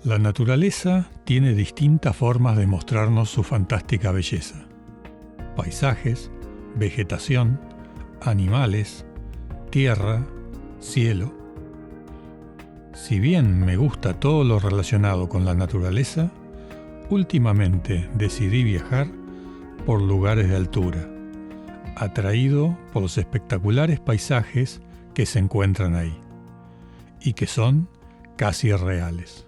La naturaleza tiene distintas formas de mostrarnos su fantástica belleza. Paisajes, vegetación, animales, tierra, cielo. Si bien me gusta todo lo relacionado con la naturaleza, últimamente decidí viajar por lugares de altura, atraído por los espectaculares paisajes que se encuentran ahí, y que son casi reales.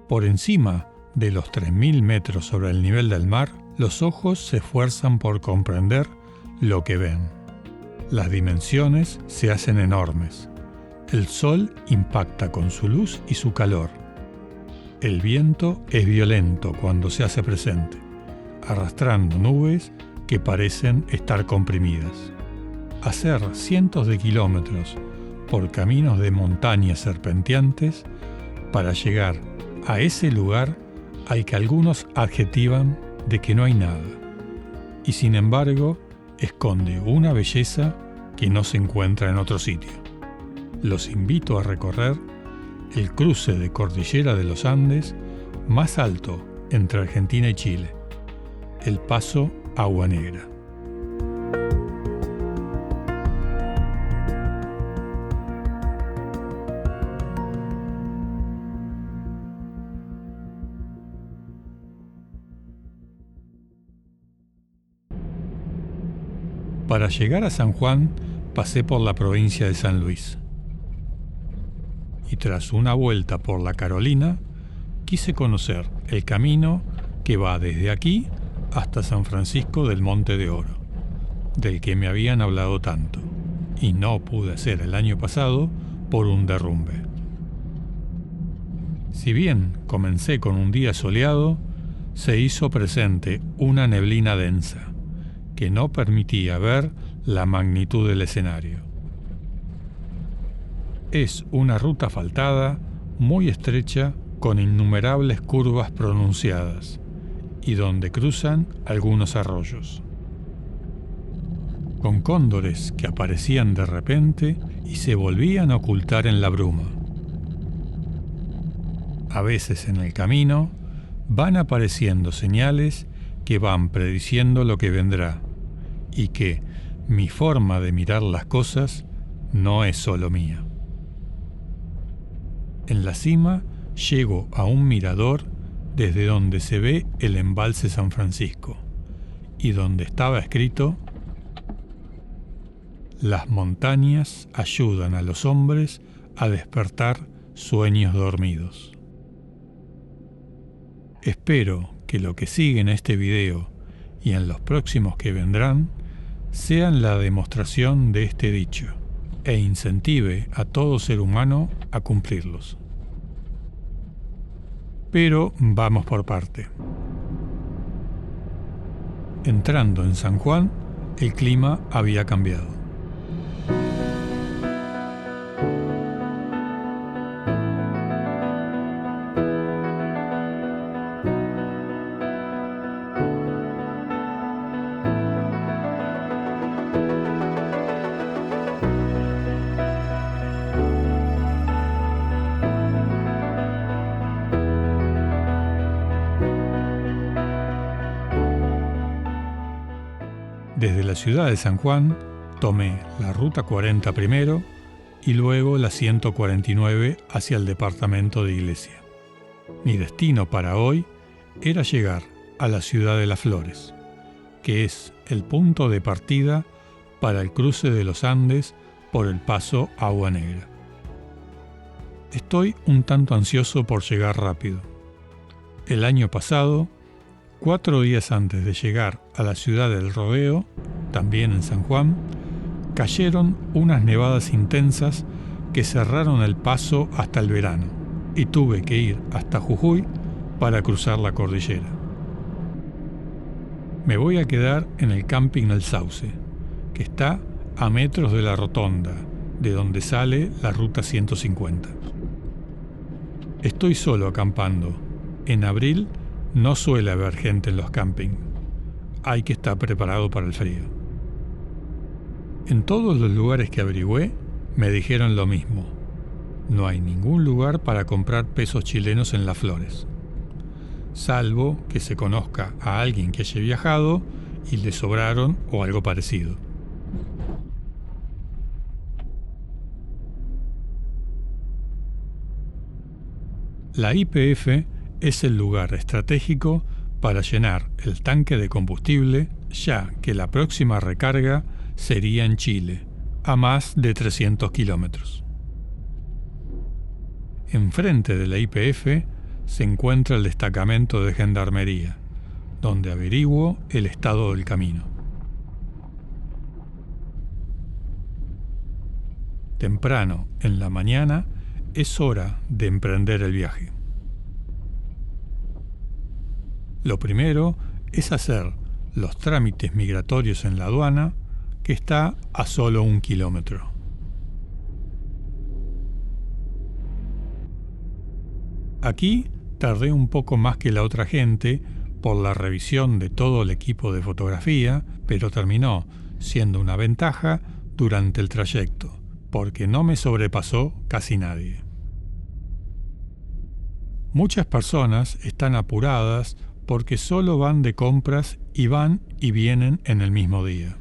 Por encima de los 3.000 metros sobre el nivel del mar, los ojos se esfuerzan por comprender lo que ven. Las dimensiones se hacen enormes. El sol impacta con su luz y su calor. El viento es violento cuando se hace presente, arrastrando nubes que parecen estar comprimidas. Hacer cientos de kilómetros por caminos de montañas serpenteantes para llegar a ese lugar al que algunos adjetivan de que no hay nada, y sin embargo esconde una belleza que no se encuentra en otro sitio. Los invito a recorrer el cruce de cordillera de los Andes más alto entre Argentina y Chile, el Paso Agua Negra. Para llegar a San Juan, pasé por la provincia de San Luis. Y tras una vuelta por la Carolina, quise conocer el camino que va desde aquí hasta San Francisco del Monte de Oro, del que me habían hablado tanto, y no pude hacer el año pasado por un derrumbe. Si bien comencé con un día soleado, se hizo presente una neblina densa, que no permitía ver la magnitud del escenario. Es una ruta asfaltada, muy estrecha, con innumerables curvas pronunciadas, y donde cruzan algunos arroyos. Con cóndores que aparecían de repente y se volvían a ocultar en la bruma. A veces en el camino van apareciendo señales que van prediciendo lo que vendrá, y que mi forma de mirar las cosas no es solo mía. En la cima llego a un mirador desde donde se ve el embalse San Francisco, y donde estaba escrito: las montañas ayudan a los hombres a despertar sueños dormidos. Espero que lo que sigue en este video y en los próximos que vendrán sean la demostración de este dicho e incentive a todo ser humano a cumplirlos. Pero vamos por parte. Entrando en San Juan, el clima había cambiado. Desde la ciudad de San Juan tomé la Ruta 40 primero y luego la 149 hacia el departamento de Iglesia. Mi destino para hoy era llegar a la ciudad de Las Flores, que es el punto de partida para el cruce de los Andes por el Paso Agua Negra. Estoy un tanto ansioso por llegar rápido. El año pasado, 4 días antes de llegar a la ciudad del Rodeo, también en San Juan, cayeron unas nevadas intensas que cerraron el paso hasta el verano, y tuve que ir hasta Jujuy para cruzar la cordillera. Me voy a quedar en el camping El Sauce, que está a metros de la rotonda, de donde sale la Ruta 150. Estoy solo acampando. En abril no suele haber gente en los campings. Hay que estar preparado para el frío. En todos los lugares que averigüé, me dijeron lo mismo. No hay ningún lugar para comprar pesos chilenos en Las Flores, salvo que se conozca a alguien que haya viajado y le sobraron o algo parecido. La YPF es el lugar estratégico para llenar el tanque de combustible, ya que la próxima recarga sería en Chile, a más de 300 kilómetros. Enfrente de la YPF se encuentra el destacamento de gendarmería, donde averiguo el estado del camino. Temprano, en la mañana, es hora de emprender el viaje. Lo primero es hacer los trámites migratorios en la aduana, que está a solo 1 kilómetro. Aquí tardé un poco más que la otra gente por la revisión de todo el equipo de fotografía, pero terminó siendo una ventaja durante el trayecto, porque no me sobrepasó casi nadie. Muchas personas están apuradas porque solo van de compras y van y vienen en el mismo día.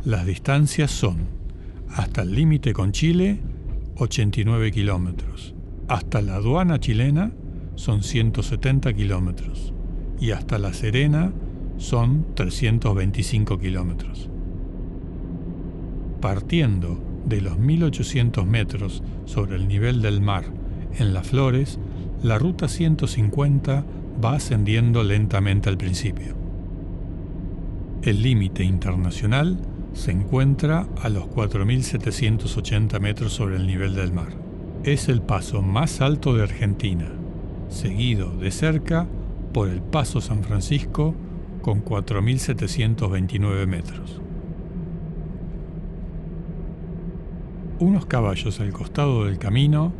Las distancias son hasta el límite con Chile, 89 kilómetros. Hasta la aduana chilena son 170 kilómetros. Y hasta La Serena son 325 kilómetros. Partiendo de los 1800 metros sobre el nivel del mar en Las Flores, la ruta 150 va ascendiendo lentamente al principio. El límite internacional se encuentra a los 4.780 metros sobre el nivel del mar. Es el paso más alto de Argentina, seguido de cerca por el Paso San Francisco con 4.729 metros. Unos caballos al costado del camino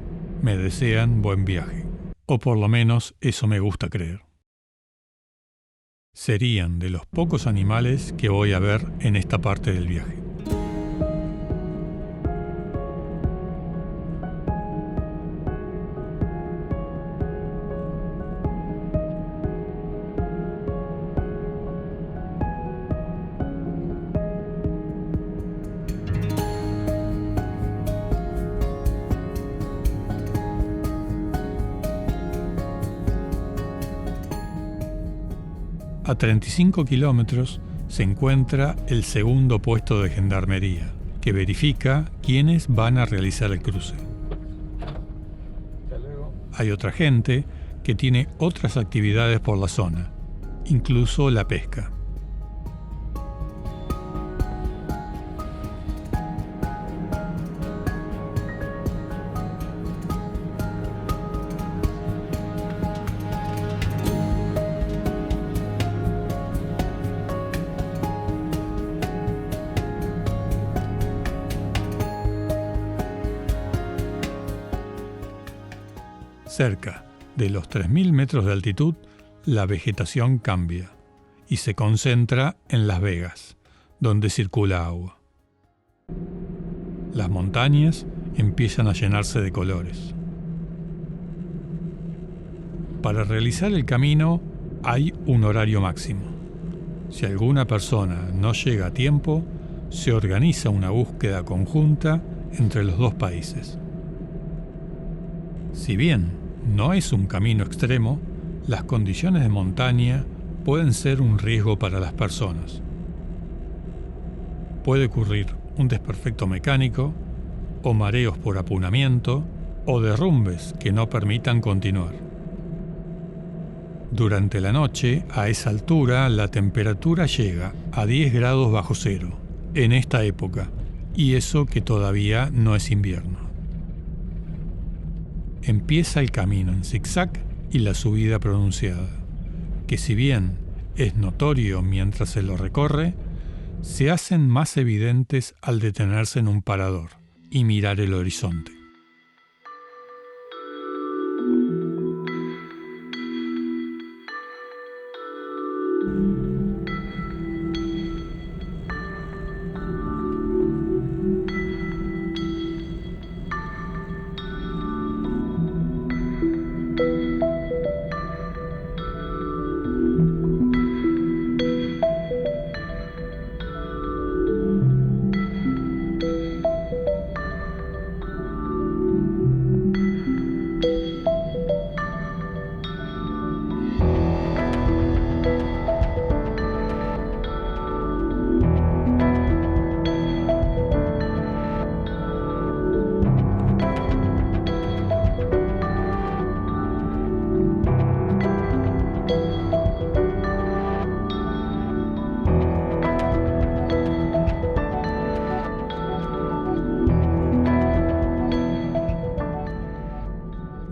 me desean buen viaje, o por lo menos eso me gusta creer. Serían de los pocos animales que voy a ver en esta parte del viaje. A 35 kilómetros se encuentra el segundo puesto de gendarmería, que verifica quiénes van a realizar el cruce. Hay otra gente que tiene otras actividades por la zona, incluso la pesca. Cerca de los 3.000 metros de altitud, la vegetación cambia y se concentra en Las Vegas, donde circula agua. Las montañas empiezan a llenarse de colores. Para realizar el camino hay un horario máximo. Si alguna persona no llega a tiempo, se organiza una búsqueda conjunta entre los dos países. Si bien no es un camino extremo, las condiciones de montaña pueden ser un riesgo para las personas. Puede ocurrir un desperfecto mecánico, o mareos por apunamiento, o derrumbes que no permitan continuar. Durante la noche, a esa altura, la temperatura llega a 10 grados bajo cero, en esta época, y eso que todavía no es invierno. Empieza el camino en zigzag y la subida pronunciada, que si bien es notorio mientras se lo recorre, se hacen más evidentes al detenerse en un parador y mirar el horizonte.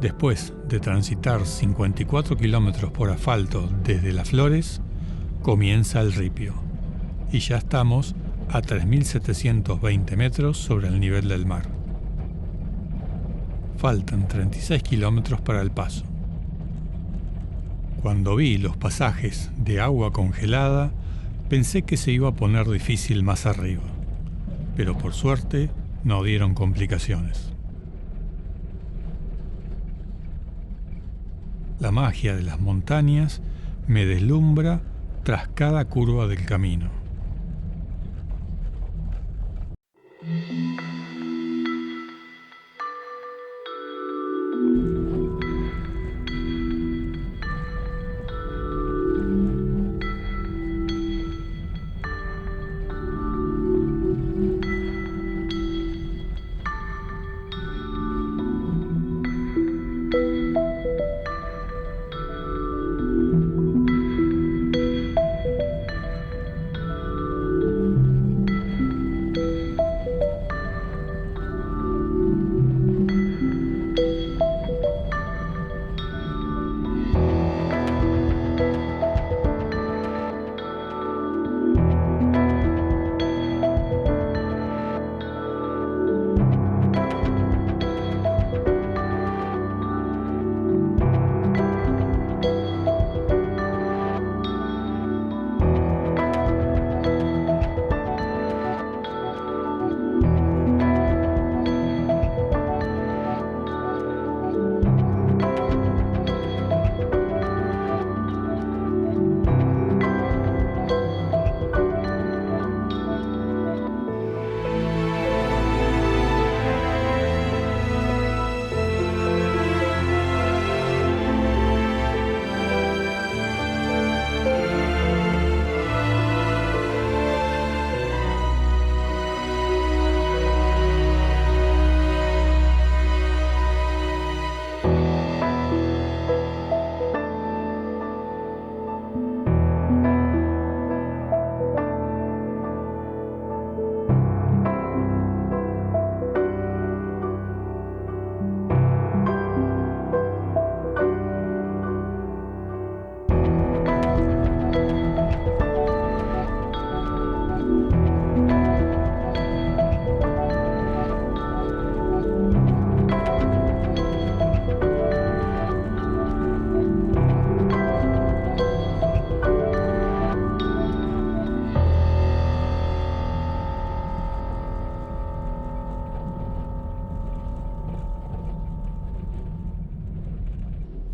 Después de transitar 54 kilómetros por asfalto desde Las Flores, comienza el ripio, y ya estamos a 3.720 metros sobre el nivel del mar. Faltan 36 kilómetros para el paso. Cuando vi los pasajes de agua congelada, pensé que se iba a poner difícil más arriba, pero por suerte no dieron complicaciones. La magia de las montañas me deslumbra tras cada curva del camino.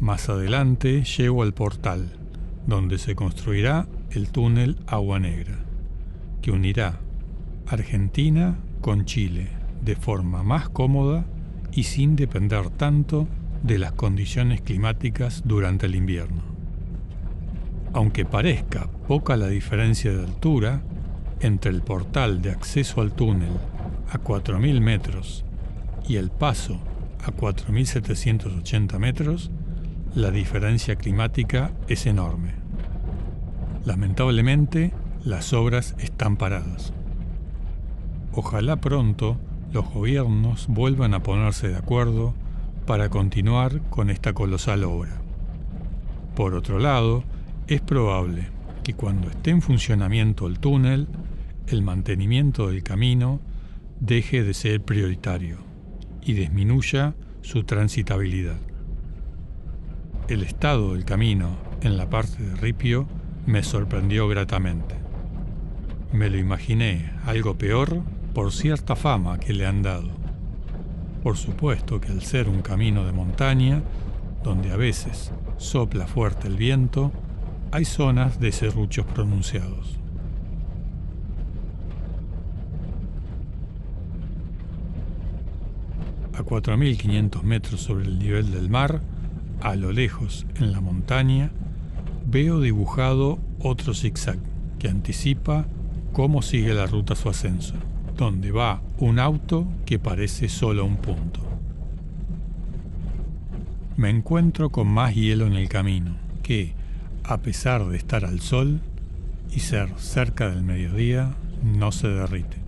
Más adelante llego al portal, donde se construirá el túnel Agua Negra, que unirá Argentina con Chile de forma más cómoda y sin depender tanto de las condiciones climáticas durante el invierno. Aunque parezca poca la diferencia de altura entre el portal de acceso al túnel a 4.000 metros y el paso a 4.780 metros, la diferencia climática es enorme. Lamentablemente, las obras están paradas. Ojalá pronto los gobiernos vuelvan a ponerse de acuerdo para continuar con esta colosal obra. Por otro lado, es probable que cuando esté en funcionamiento el túnel, el mantenimiento del camino deje de ser prioritario y disminuya su transitabilidad. El estado del camino en la parte de ripio me sorprendió gratamente. Me lo imaginé algo peor por cierta fama que le han dado. Por supuesto que al ser un camino de montaña, donde a veces sopla fuerte el viento, hay zonas de serruchos pronunciados. A 4.500 metros sobre el nivel del mar, a lo lejos, en la montaña, veo dibujado otro zigzag que anticipa cómo sigue la ruta a su ascenso, donde va un auto que parece solo un punto. Me encuentro con más hielo en el camino, que, a pesar de estar al sol y ser cerca del mediodía, no se derrite,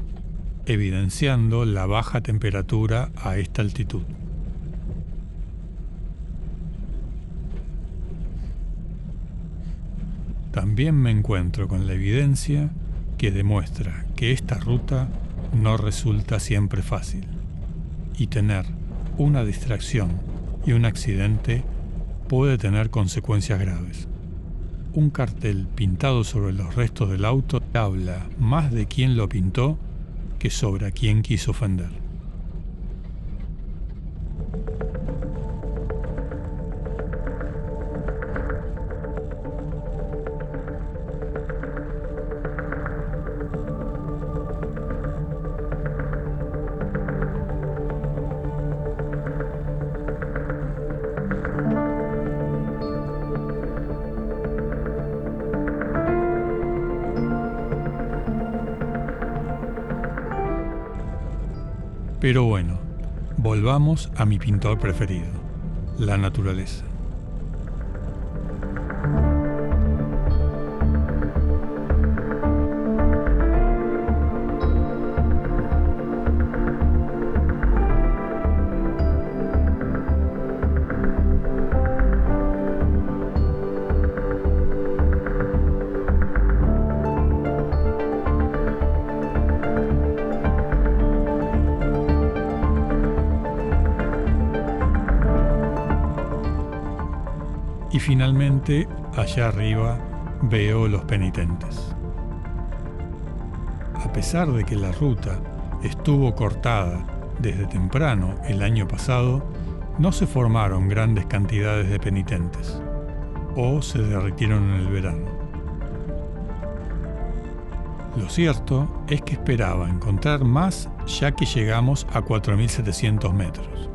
evidenciando la baja temperatura a esta altitud. también me encuentro con la evidencia que demuestra que esta ruta no resulta siempre fácil, y tener una distracción y un accidente puede tener consecuencias graves. Un cartel pintado sobre los restos del auto habla más de quién lo pintó que sobre a quién quiso ofender. Pero bueno, volvamos a mi pintor preferido, la naturaleza. Y finalmente, allá arriba, veo los penitentes. A pesar de que la ruta estuvo cortada desde temprano el año pasado, no se formaron grandes cantidades de penitentes, o se derritieron en el verano. Lo cierto es que esperaba encontrar más ya que llegamos a 4.700 metros.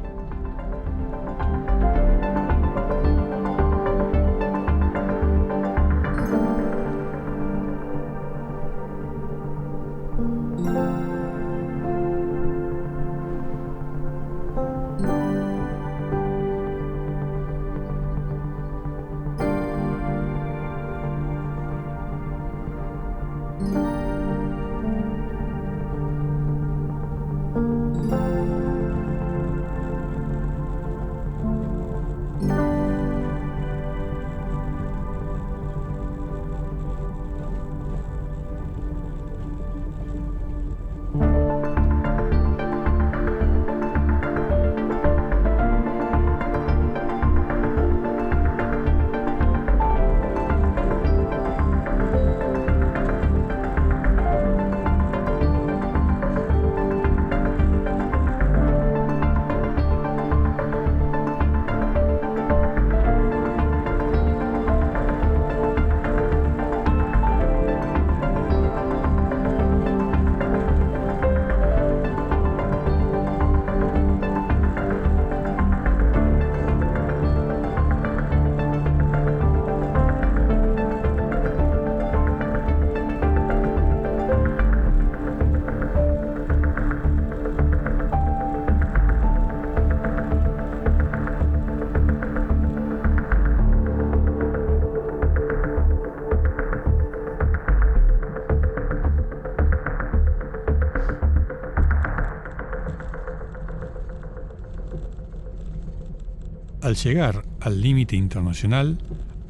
Al llegar al límite internacional,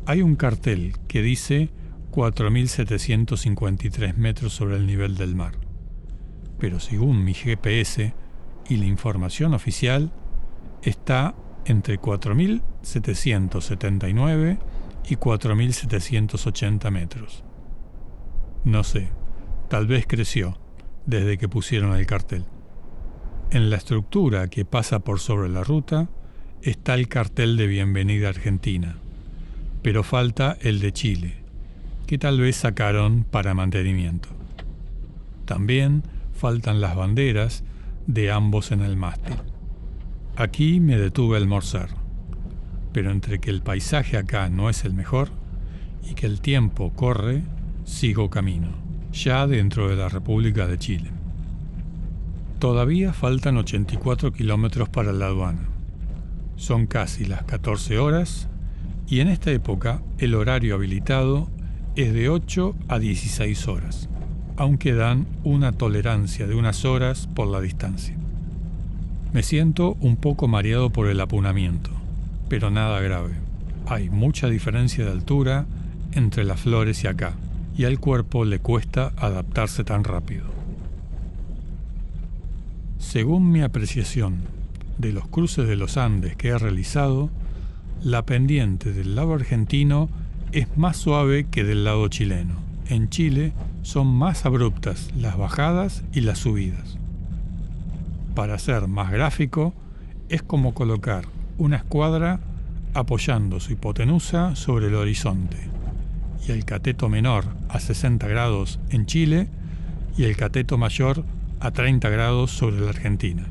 hay un cartel que dice 4.753 metros sobre el nivel del mar. Pero según mi GPS y la información oficial, está entre 4.779 y 4.780 metros. No sé, tal vez creció desde que pusieron el cartel. En la estructura que pasa por sobre la ruta está el cartel de Bienvenida Argentina, pero falta el de Chile, que tal vez sacaron para mantenimiento. También faltan las banderas de ambos en el mástil. Aquí me detuve a almorzar, pero entre que el paisaje acá no es el mejor y que el tiempo corre, sigo camino, ya dentro de la República de Chile. Todavía faltan 84 kilómetros para la aduana. Son casi las 14 horas y en esta época el horario habilitado es de 8 a 16 horas, aunque dan una tolerancia de unas horas por la distancia. Me siento un poco mareado por el apunamiento, pero nada grave. Hay mucha diferencia de altura entre las flores y acá, y al cuerpo le cuesta adaptarse tan rápido. Según mi apreciación de los cruces de los Andes que he realizado, la pendiente del lado argentino es más suave que del lado chileno. En Chile son más abruptas las bajadas y las subidas. Para ser más gráfico, es como colocar una escuadra apoyando su hipotenusa sobre el horizonte, y el cateto menor a 60 grados en Chile y el cateto mayor a 30 grados sobre la Argentina.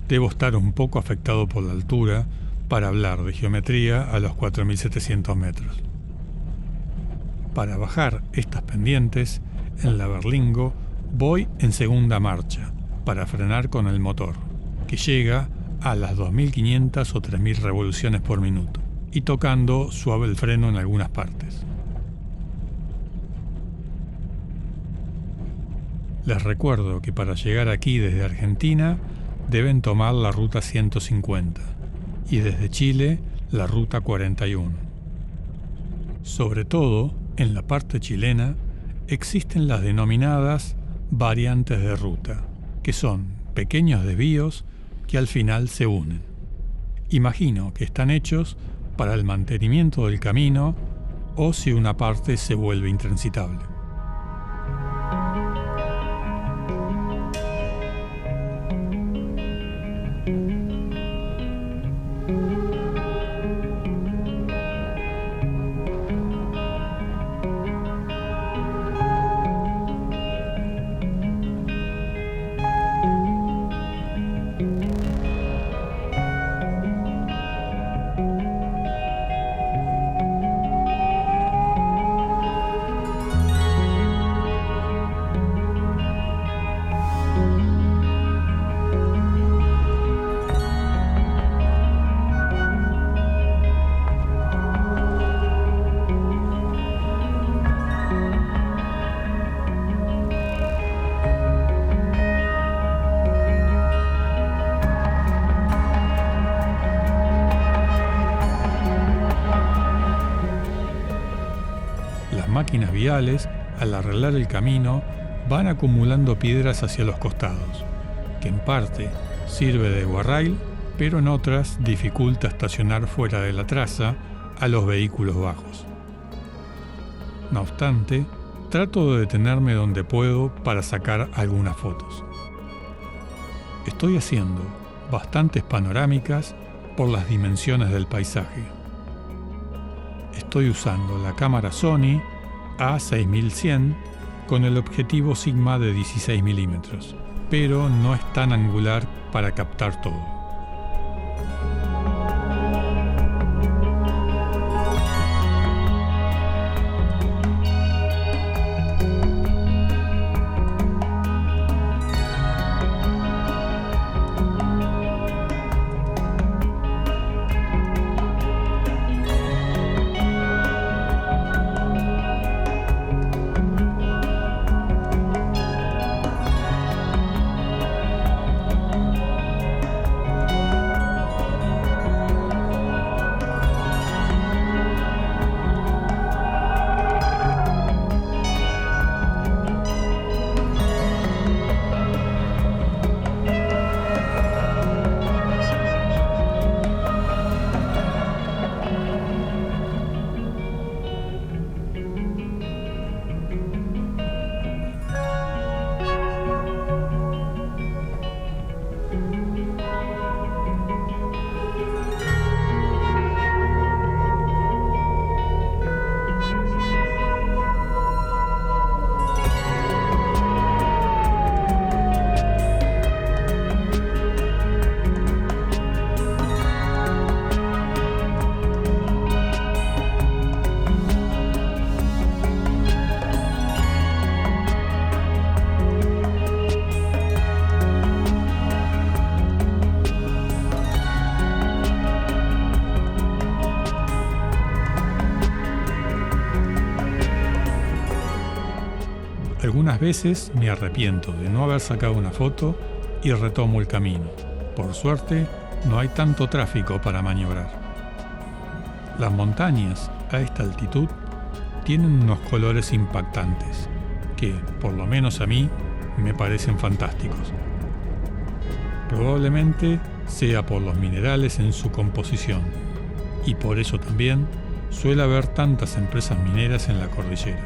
Debo estar un poco afectado por la altura para hablar de geometría a los 4.700 metros. Para bajar estas pendientes, en la Berlingo voy en segunda marcha para frenar con el motor, que llega a las 2.500 o 3.000 revoluciones por minuto, y tocando suave el freno en algunas partes. Les recuerdo que para llegar aquí desde Argentina deben tomar la ruta 150 y desde Chile la ruta 41. Sobre todo, en la parte chilena, existen las denominadas variantes de ruta, que son pequeños desvíos que al final se unen. Imagino que están hechos para el mantenimiento del camino o si una parte se vuelve intransitable. Máquinas viales, al arreglar el camino, van acumulando piedras hacia los costados, que en parte sirve de guarrail, pero en otras dificulta estacionar fuera de la traza a los vehículos bajos. No obstante, trato de detenerme donde puedo para sacar algunas fotos. Estoy haciendo bastantes panorámicas por las dimensiones del paisaje. Estoy usando la cámara Sony A6100 con el objetivo Sigma de 16 milímetros, pero no es tan angular para captar todo. Algunas veces me arrepiento de no haber sacado una foto y retomo el camino. Por suerte, no hay tanto tráfico para maniobrar. Las montañas a esta altitud tienen unos colores impactantes, que, por lo menos a mí, me parecen fantásticos. Probablemente sea por los minerales en su composición, y por eso también suele haber tantas empresas mineras en la cordillera.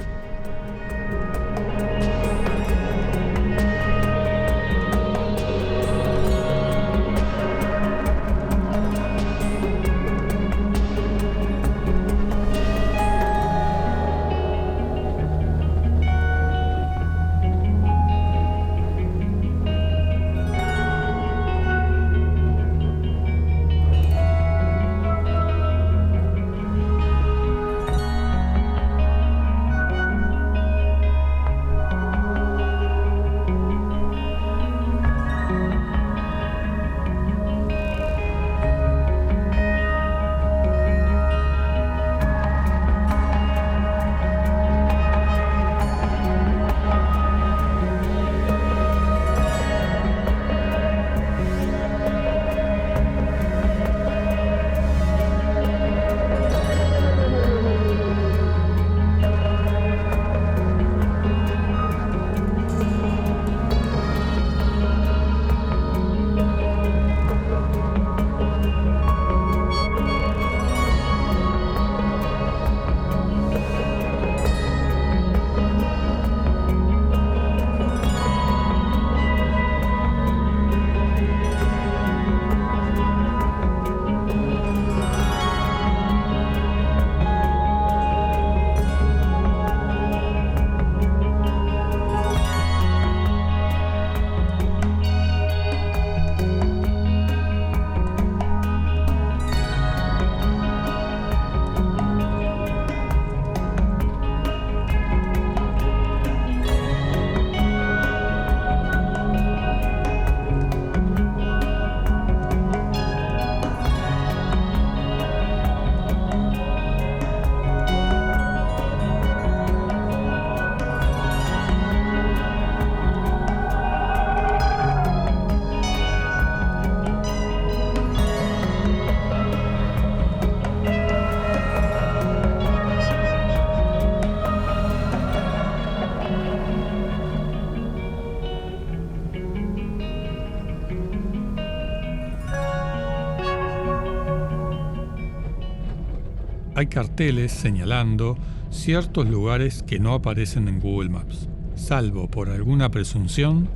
Hay carteles señalando ciertos lugares que no aparecen en Google Maps. Salvo por alguna presunción,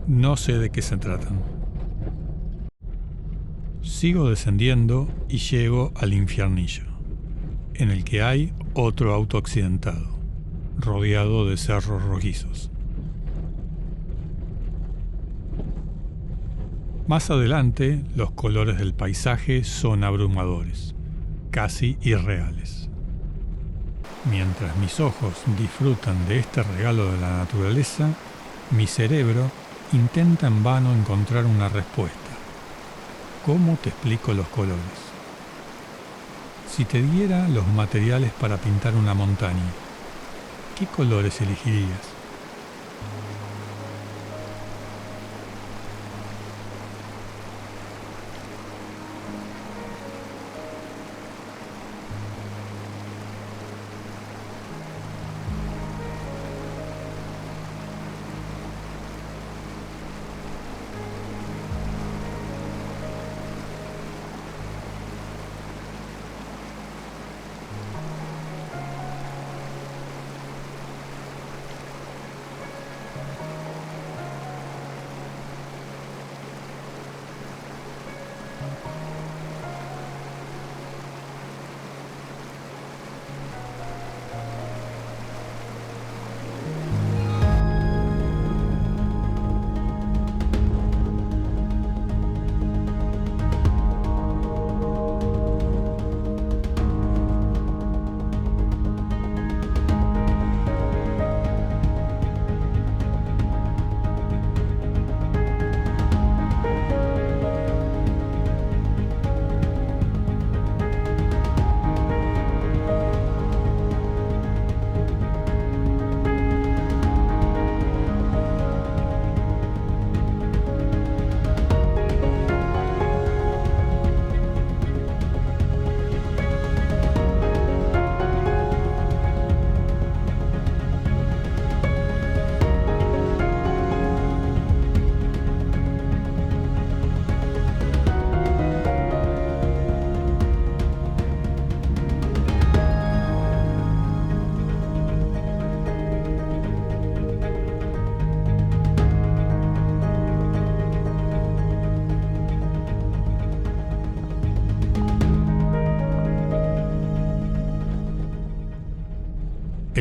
no sé de qué se tratan. Sigo descendiendo y llego al infiernillo, en el que hay otro auto accidentado, rodeado de cerros rojizos. Más adelante, los colores del paisaje son abrumadores, casi irreales. Mientras mis ojos disfrutan de este regalo de la naturaleza, mi cerebro intenta en vano encontrar una respuesta. ¿Cómo te explico los colores? Si te diera los materiales para pintar una montaña, ¿qué colores elegirías?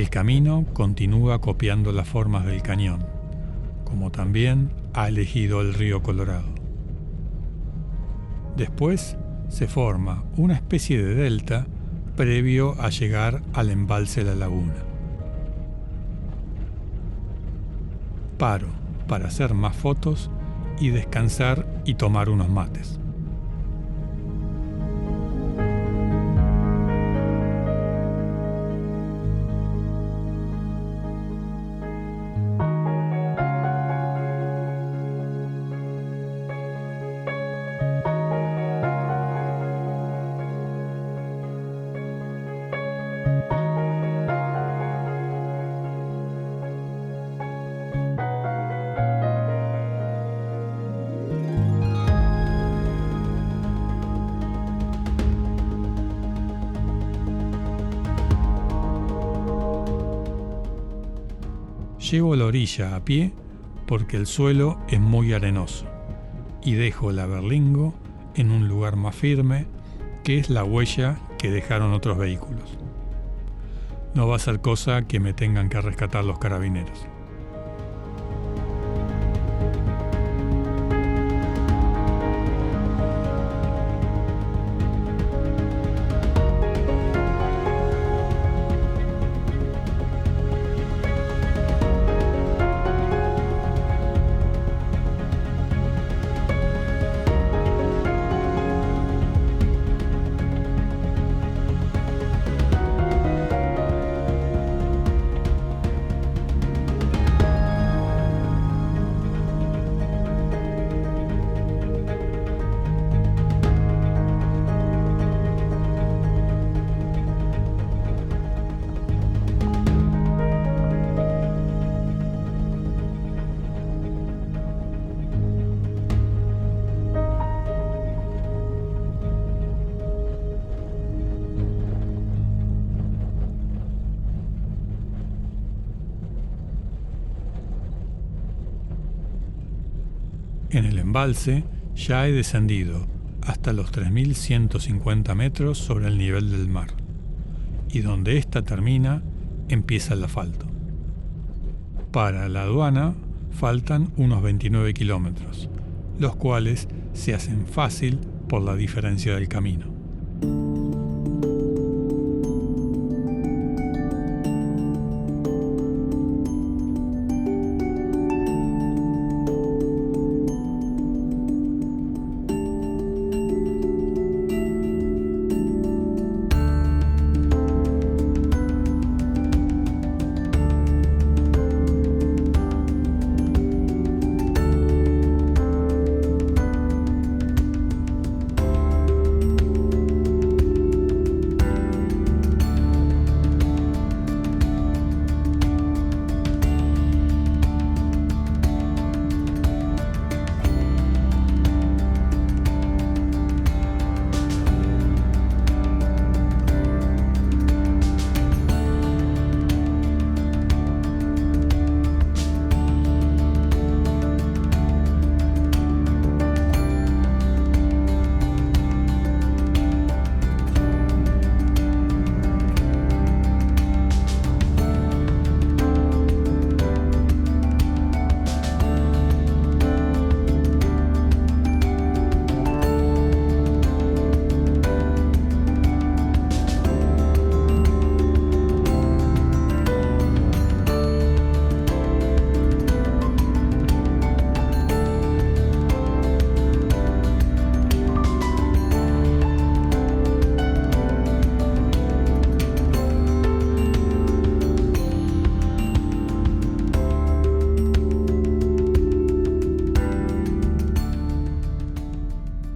El camino continúa copiando las formas del cañón, como también ha elegido el río Colorado. Después se forma una especie de delta previo a llegar al embalse La Laguna. Paro para hacer más fotos y descansar y tomar unos mates. Llego a la orilla a pie porque el suelo es muy arenoso y dejo la berlingo en un lugar más firme, que es la huella que dejaron otros vehículos. No va a ser cosa que me tengan que rescatar los carabineros. En el embalse ya he descendido hasta los 3.150 metros sobre el nivel del mar, y donde ésta termina empieza el asfalto. Para la aduana faltan unos 29 kilómetros, los cuales se hacen fácil por la diferencia del camino.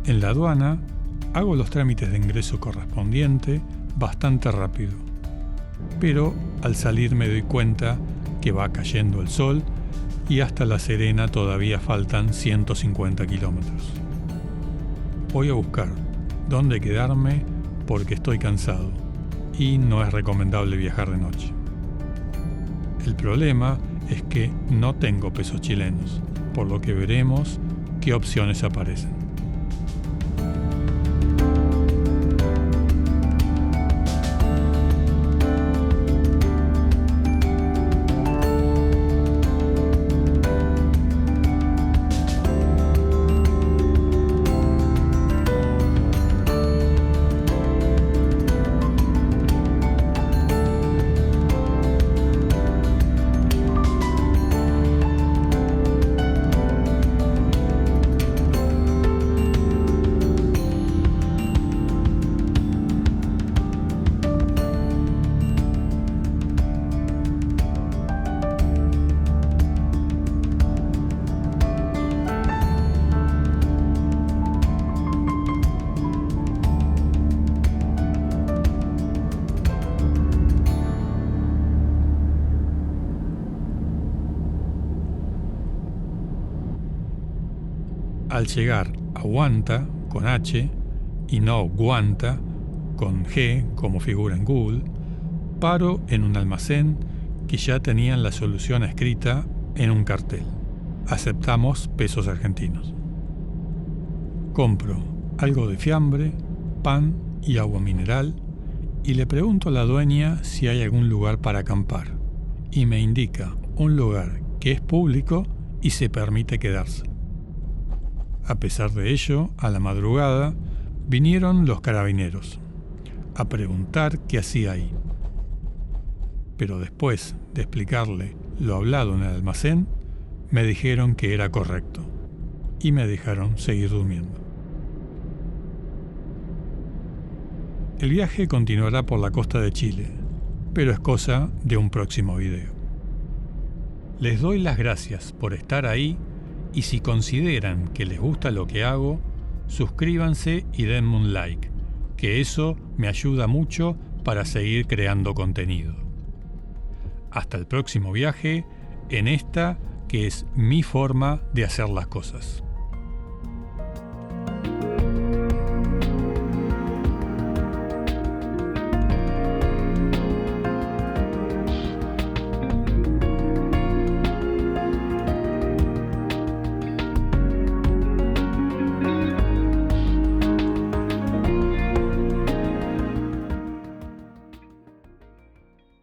En la aduana hago los trámites de ingreso correspondiente bastante rápido, pero al salir me doy cuenta que va cayendo el sol y hasta La Serena todavía faltan 150 kilómetros. Voy a buscar dónde quedarme porque estoy cansado y no es recomendable viajar de noche. El problema es que no tengo pesos chilenos, por lo que veremos qué opciones aparecen. Al llegar a Guanta, con H, y no Guanta, con G, como figura en Google, paro en un almacén que ya tenían la solución escrita en un cartel. Aceptamos pesos argentinos. Compro algo de fiambre, pan y agua mineral y le pregunto a la dueña si hay algún lugar para acampar y me indica un lugar que es público y se permite quedarse. A pesar de ello, a la madrugada vinieron los carabineros a preguntar qué hacía ahí. Pero después de explicarle lo hablado en el almacén, me dijeron que era correcto y me dejaron seguir durmiendo. El viaje continuará por la costa de Chile, pero es cosa de un próximo video. Les doy las gracias por estar ahí y si consideran que les gusta lo que hago, suscríbanse y denme un like, que eso me ayuda mucho para seguir creando contenido. Hasta el próximo viaje en esta que es mi forma de hacer las cosas.